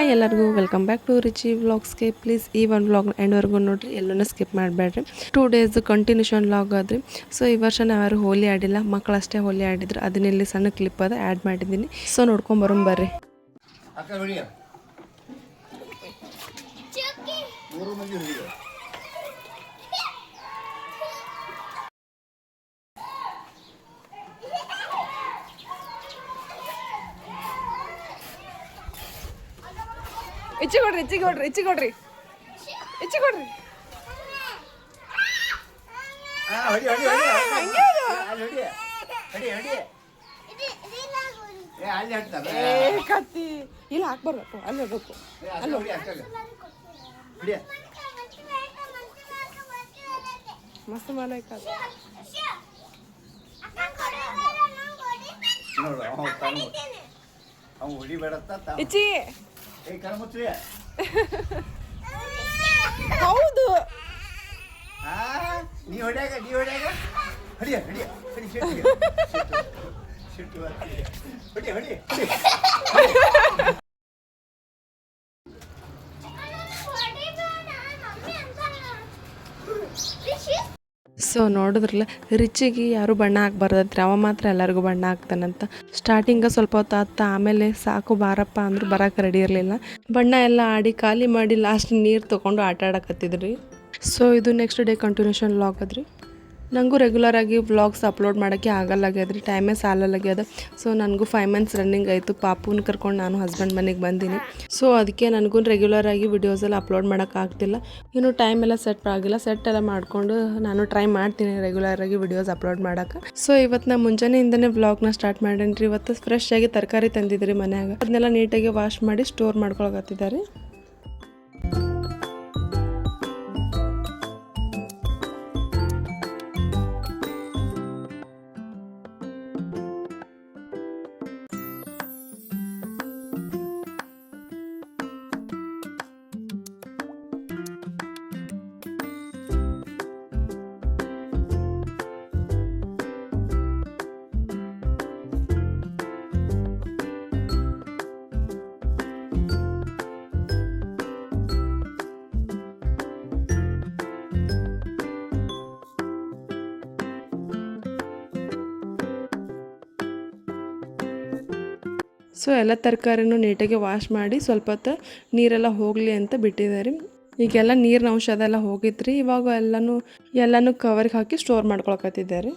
Hi ಎಲ್ಲರಿಗೂ welcome back to Richi ವ್ಲಾಗ್ಸ್ಗೆ. Please ಈ ಒಂದು ವ್ಲಾಗ್ ಎಂಡ್ವರೆಗೂ ನೋಡಿರಿ, ಎಲ್ಲೂ ಸ್ಕಿಪ್ ಮಾಡಬೇಡ್ರಿ. 2 ಡೇಸ್ ಕಂಟಿನ್ಯೂಷನ್ ವ್ಲಾಗ್ ಆದ್ರಿ. ಸೊ ಈ ವರ್ಷ ನಾವು ಯಾರು ಹೋಲಿ ಆಡಿಲ್ಲ, ಮಕ್ಕಳಷ್ಟೇ ಹೋಲಿ ಆಡಿದ್ರು. ಅದನ್ನೆಲ್ಲಿ ಸಣ್ಣ ಕ್ಲಿಪ್ ಅದ ಆ್ಯಡ್ ಮಾಡಿದ್ದೀನಿ. ಸೊ ನೋಡ್ಕೊಂಬರೋಣ ಬರ್ರಿ. ಇಚ್ಚಿ ಕೊಡ್ರಿ ಕತ್ತಿ ಇಲ್ಲ ಹಾಕ್ಬಾರ್ದು, ಅಲ್ಲಿ ಹೋಗ್ಬೇಕು. ಮಸ್ತ್ ಮಾಡಾಯ್ತು. ಇಚ್ಚಿ ಹೌದು ನೀ ಹೊಡ್ಯಾಗ ಹೊಡಿಯ ಸೊ ನೋಡಿದ್ರಲ್ಲ, ರಿಚಿಗೆ ಯಾರು ಬಣ್ಣ ಹಾಕ್ಬಾರ್ದತ್ರಿ, ಅವ ಮಾತ್ರ ಎಲ್ಲರಿಗೂ ಬಣ್ಣ ಹಾಕ್ತಾನಂತ. ಸ್ಟಾರ್ಟಿಂಗ ಸ್ವಲ್ಪ ಹೊತ್ತು ಆತ, ಆಮೇಲೆ ಸಾಕು ಬಾರಪ್ಪ ಅಂದ್ರು ಬರೋಕೆ ರೆಡಿ ಇರಲಿಲ್ಲ. ಬಣ್ಣ ಎಲ್ಲ ಆಡಿ ಖಾಲಿ ಮಾಡಿ ಲಾಸ್ಟ್ ನೀರು ತೊಗೊಂಡು ಆಟ ಆಡಕತ್ತಿದ್ರಿ. ಸೊ ಇದು ನೆಕ್ಸ್ಟ್ ಡೇ ಕಂಟಿನ್ಯೂಷನ್ ವ್ಲಾಗ್ ಅದ್ರಿ. ನನಗೂ ರೆಗ್ಯುಲರಾಗಿ ವ್ಲಾಗ್ಸ್ ಅಪ್ಲೋಡ್ ಮಾಡೋಕ್ಕೆ ಆಗಲ್ಲಾಗ್ಯದ್ರಿ, ಟೈಮೇ ಸಾಲಲ್ಲಾಗ್ಯದ. ಸೊ ನನಗೂ 5 ಮಂತ್ಸ್ ರನ್ನಿಂಗ್ ಆಯಿತು. ಪಾಪುನ ಕರ್ಕೊಂಡು ನಾನು ಹಸ್ಬೆಂಡ್ ಮನೆಗೆ ಬಂದೀನಿ. ಸೊ ಅದಕ್ಕೆ ನನಗೂ ರೆಗ್ಯುಲರಾಗಿ ವಿಡಿಯೋಸೆಲ್ಲ ಅಪ್ಲೋಡ್ ಮಾಡೋಕ್ಕಾಗ್ತಿಲ್ಲ. ಇನ್ನೂ ಟೈಮ್ ಎಲ್ಲ ಸೆಟ್ ಆಗಿಲ್ಲ. ಸೆಟ್ ಎಲ್ಲ ಮಾಡಿಕೊಂಡು ನಾನು ಟ್ರೈ ಮಾಡ್ತೀನಿ ರೆಗ್ಯುಲರಾಗಿ ವಿಡಿಯೋಸ್ ಅಪ್ಲೋಡ್ ಮಾಡೋಕ್ಕೆ. ಸೊ ಇವತ್ತು ನಾನು ಮುಂಜಾನೆಯಿಂದನೇ ವ್ಲಾಗ್ನ ಸ್ಟಾರ್ಟ್ ಮಾಡೇನಿ ರೀ. ಇವತ್ತು ಫ್ರೆಶ್ ಆಗಿ ತರಕಾರಿ ತಂದಿದ್ರಿ ಮನ್ಯಾಗ, ಅದನ್ನೆಲ್ಲ ನೀಟಾಗಿ ವಾಶ್ ಮಾಡಿ ಸ್ಟೋರ್ ಮಾಡ್ಕೊಳಕತ್ತಿದ್ದಾರೆ. ಸೊ ಎಲ್ಲ ತರಕಾರಿನೂ ನೀಟಾಗಿ ವಾಶ್ ಮಾಡಿ ಸ್ವಲ್ಪ ಹೊತ್ತು ನೀರೆಲ್ಲ ಹೋಗಲಿ ಅಂತ ಬಿಟ್ಟಿದ್ದಾರೆ. ಈಗೆಲ್ಲ ನೀರಿನ ಅಂಶ ಅದೆಲ್ಲ ಹೋಗಿದ್ರಿ. ಇವಾಗ ಎಲ್ಲನೂ ಕವರ್ಗೆ ಹಾಕಿ ಸ್ಟೋರ್ ಮಾಡ್ಕೊಳಕತ್ತಿದ್ದಾರೆ.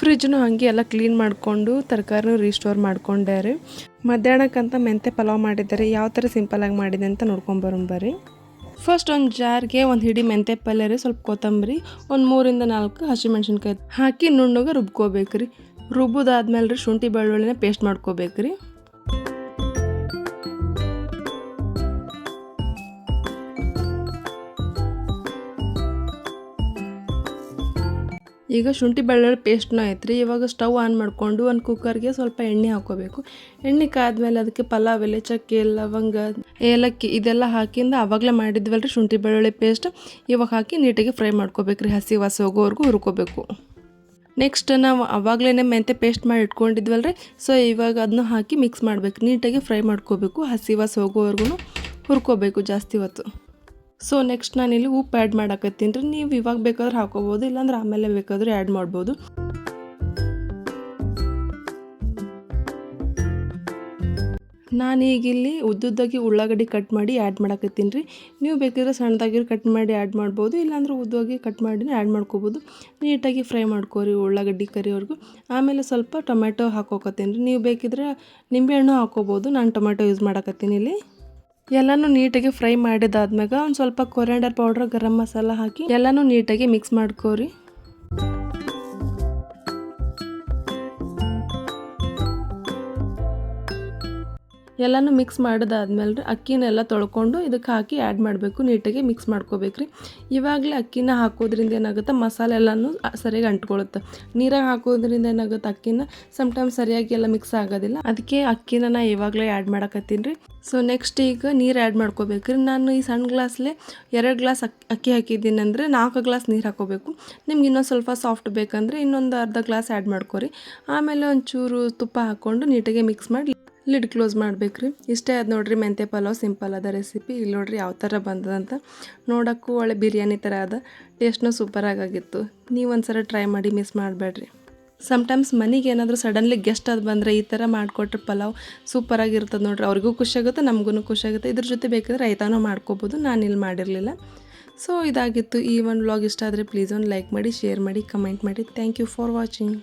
ಫ್ರಿಜ್ನು ಹಾಗೆ ಎಲ್ಲ ಕ್ಲೀನ್ ಮಾಡಿಕೊಂಡು ತರಕಾರಿನೂ ರೀಸ್ಟೋರ್ ಮಾಡ್ಕೊಂಡ್ಯಾರೆ. ಮಧ್ಯಾಹ್ನಕ್ಕಂತ ಮೆಂತೆ ಪಲಾವ್ ಮಾಡಿದ್ದಾರೆ. ಯಾವ ಥರ ಸಿಂಪಲಾಗಿ ಮಾಡಿದೆ ಅಂತ ನೋಡ್ಕೊಂಬರೋಣ ಬರ್ರಿ. ಫಸ್ಟ್ ಒಂದು ಜಾರ್ಗೆ ಒಂದು ಹಿಡಿ ಮೆಂತೆ ಪಲ್ಯ ರೀ, ಸ್ವಲ್ಪ ಕೊತ್ತಂಬರಿ, ಒಂದು 3 ಇಂದ 4 ಹಸಿಮೆಣ್ಸಿನ್ಕಾಯಿ ಹಾಕಿ ನುಣ್ಣಗೆ ರುಬ್ಕೋಬೇಕ್ರಿ. ರುಬ್ಬೋದಾದ್ಮೇಲೆ ರೀ ಶುಂಠಿ ಬೆಳ್ಳುಳ್ಳಿನ ಪೇಸ್ಟ್ ಮಾಡ್ಕೋಬೇಕ್ರಿ. ಈಗ ಶುಂಠಿ ಬೆಳ್ಳುಳ್ಳಿ ಪೇಸ್ಟ್ನೂ ಐತ್ರಿ. ಇವಾಗ ಸ್ಟವ್ ಆನ್ ಮಾಡಿಕೊಂಡು ಒಂದು ಕುಕ್ಕರ್ಗೆ ಸ್ವಲ್ಪ ಎಣ್ಣೆ ಹಾಕೋಬೇಕು. ಎಣ್ಣೆ ಕಾದ್ಮೇಲೆ ಅದಕ್ಕೆ ಪಲಾವ್ ಎಲೆ, ಚಕ್ಕೆ, ಲವಂಗ, ಏಲಕ್ಕಿ ಇದೆಲ್ಲ ಹಾಕಿಂದ ಆವಾಗಲೇ ಮಾಡಿದ್ವಲ್ರಿ ಶುಂಠಿ ಬೆಳ್ಳುಳ್ಳಿ ಪೇಸ್ಟ್, ಇವಾಗ ಹಾಕಿ ನೀಟಾಗಿ ಫ್ರೈ ಮಾಡ್ಕೋಬೇಕ್ರಿ. ಹಸಿ ವಾಸ ಹೋಗೋವರೆಗೂ ಹುರ್ಕೋಬೇಕು. ನೆಕ್ಸ್ಟ್ ನಾವು ಆವಾಗಲೇ ಮೆಂತೆ ಪೇಸ್ಟ್ ಮಾಡಿ ಇಟ್ಕೊಂಡಿದ್ವಲ್ರಿ. ಸೊ ಇವಾಗ ಅದನ್ನ ಹಾಕಿ ಮಿಕ್ಸ್ ಮಾಡಬೇಕು, ನೀಟಾಗಿ ಫ್ರೈ ಮಾಡ್ಕೋಬೇಕು. ಹಸಿ ವಾಸ ಹೋಗೋವರೆಗೂ ಹುರ್ಕೋಬೇಕು ಜಾಸ್ತಿ ಹೊತ್ತು. ಸೊ ನೆಕ್ಸ್ಟ್ ನಾನಿಲ್ಲಿ ಉಪ್ಪು ಆ್ಯಡ್ ಮಾಡಕತ್ತೀನಿ ರೀ. ನೀವು ಇವಾಗ ಬೇಕಾದ್ರೆ ಹಾಕೋಬೋದು, ಇಲ್ಲಾಂದ್ರೆ ಆಮೇಲೆ ಬೇಕಾದ್ರೆ ಆ್ಯಡ್ ಮಾಡ್ಬೋದು. ನಾನೀಗಿಲ್ಲಿ ಉದ್ದುದ್ದಾಗಿ ಉಳ್ಳಾಗಡ್ಡಿ ಕಟ್ ಮಾಡಿ ಆ್ಯಡ್ ಮಾಡಕತ್ತೀನಿ ರೀ. ನೀವು ಬೇಕಿದ್ರೆ ಸಣ್ಣದಾಗಿ ಕಟ್ ಮಾಡಿ ಆ್ಯಡ್ ಮಾಡ್ಬೋದು, ಇಲ್ಲಾಂದ್ರೆ ಉದ್ದವಾಗಿ ಕಟ್ ಮಾಡಿನೇ ಆ್ಯಡ್ ಮಾಡ್ಕೋಬೋದು. ನೀಟಾಗಿ ಫ್ರೈ ಮಾಡ್ಕೋರಿ ಉಳ್ಳಾಗಡ್ಡಿ ಕರಿವರೆಗೂ. ಆಮೇಲೆ ಸ್ವಲ್ಪ ಟೊಮೆಟೊ ಹಾಕೋಕತ್ತೀನಿ ರೀ. ನೀವು ಬೇಕಿದ್ರೆ ನಿಂಬೆಹಣ್ಣು ಹಾಕೋಬೋದು, ನಾನು ಟೊಮೆಟೊ ಯೂಸ್ ಮಾಡಕತ್ತೀನಿ ಇಲ್ಲಿ. ಎಲ್ಲನೂ ನೀಟಾಗಿ ಫ್ರೈ ಮಾಡಿದಾದ್ಮ್ಯಾಗ ಒಂದು ಸ್ವಲ್ಪ ಕೊರಿಯಾಂಡರ್ ಪೌಡ್ರ್, ಗರಂ ಮಸಾಲ ಹಾಕಿ ಎಲ್ಲನೂ ನೀಟಾಗಿ ಮಿಕ್ಸ್ ಮಾಡ್ಕೋರಿ. ಎಲ್ಲನೂ ಮಿಕ್ಸ್ ಮಾಡಿದಾದ್ಮೇಲೆ ರೀ ಅಕ್ಕಿನೆಲ್ಲ ತೊಳ್ಕೊಂಡು ಇದಕ್ಕೆ ಹಾಕಿ ಆ್ಯಡ್ ಮಾಡಬೇಕು. ನೀಟಾಗಿ ಮಿಕ್ಸ್ ಮಾಡ್ಕೋಬೇಕು ರೀ. ಇವಾಗಲೇ ಅಕ್ಕಿನ ಹಾಕೋದ್ರಿಂದ ಏನಾಗುತ್ತೆ, ಮಸಾಲೆ ಎಲ್ಲನೂ ಸರಿಯಾಗಿ ಅಂಟ್ಕೊಳ್ಳುತ್ತೆ. ನೀರಾಗ ಹಾಕೋದ್ರಿಂದ ಏನಾಗುತ್ತೆ, ಅಕ್ಕಿನ ಸಮ್ಟೈಮ್ಸ್ ಸರಿಯಾಗಿ ಎಲ್ಲ ಮಿಕ್ಸ್ ಆಗೋದಿಲ್ಲ. ಅದಕ್ಕೆ ಅಕ್ಕಿನ ನಾ ಇವಾಗಲೇ ಆ್ಯಡ್ ಮಾಡಕತ್ತೀನಿ ರೀ. ಸೊ ನೆಕ್ಸ್ಟ್ ಈಗ ನೀರು ಆ್ಯಡ್ ಮಾಡ್ಕೋಬೇಕು ರೀ. ನಾನು ಈ ಸಣ್ಣ ಗ್ಲಾಸ್ಲೇ 2 ಗ್ಲಾಸ್ ಅಕ್ಕಿ ಹಾಕಿದ್ದೀನಿ ಅಂದರೆ 4 ಗ್ಲಾಸ್ ನೀರು ಹಾಕೋಬೇಕು. ನಿಮ್ಗೆ ಇನ್ನೊಂದು ಸ್ವಲ್ಪ ಸಾಫ್ಟ್ ಬೇಕಂದರೆ ಇನ್ನೊಂದು ಅರ್ಧ ಗ್ಲಾಸ್ ಆ್ಯಡ್ ಮಾಡ್ಕೊರಿ. ಆಮೇಲೆ ಒಂಚೂರು ತುಪ್ಪ ಹಾಕ್ಕೊಂಡು ನೀಟಾಗಿ ಮಿಕ್ಸ್ ಮಾಡಿ ಲಿಡ್ ಕ್ಲೋಸ್ ಮಾಡ್ಬೇಕು ರೀ. ಇಷ್ಟೇ ಅದು ನೋಡಿರಿ, ಮೆಂತ್ಯ ಪಲಾವ್ ಸಿಂಪಲ್ ಅದ ರೆಸಿಪಿ. ಇಲ್ಲಿ ನೋಡಿರಿ ಯಾವ ಥರ ಬಂದದಂತ. ನೋಡೋಕ್ಕೂ ಒಳ್ಳೆ ಬಿರಿಯಾನಿ ಥರ ಅದ, ಟೇಸ್ಟ್ನೂ ಸೂಪರಾಗಿತ್ತು. ನೀವು ಒಂದ್ಸಲ ಟ್ರೈ ಮಾಡಿ, ಮಿಸ್ ಮಾಡಬೇಡ್ರಿ. ಸಮ್ಟೈಮ್ಸ್ ಮನೆಗೆ ಏನಾದರೂ ಸಡನ್ಲಿ ಗೆಸ್ಟ್ ಅದು ಬಂದರೆ ಈ ಥರ ಮಾಡಿಕೊಟ್ರೆ ಪಲಾವ್ ಸೂಪರಾಗಿರ್ತದೆ ನೋಡಿರಿ. ಅವ್ರಿಗೂ ಖುಷಿಯಾಗುತ್ತೆ, ನಮಗೂ ಖುಷಿಯಾಗುತ್ತೆ. ಇದ್ರ ಜೊತೆ ಬೇಕಿದ್ರೆ ರೈತಾನೂ ಮಾಡ್ಕೋಬೋದು, ನಾನು ಇಲ್ಲಿ ಮಾಡಿರಲಿಲ್ಲ. ಸೊ ಇದಾಗಿತ್ತು ಈ ಒಂದು ವ್ಲಾಗ್. ಇಷ್ಟ ಆದರೆ ಪ್ಲೀಸ್ ಒಂದು ಲೈಕ್ ಮಾಡಿ, ಶೇರ್ ಮಾಡಿ, ಕಮೆಂಟ್ ಮಾಡಿ. Thank you for watching.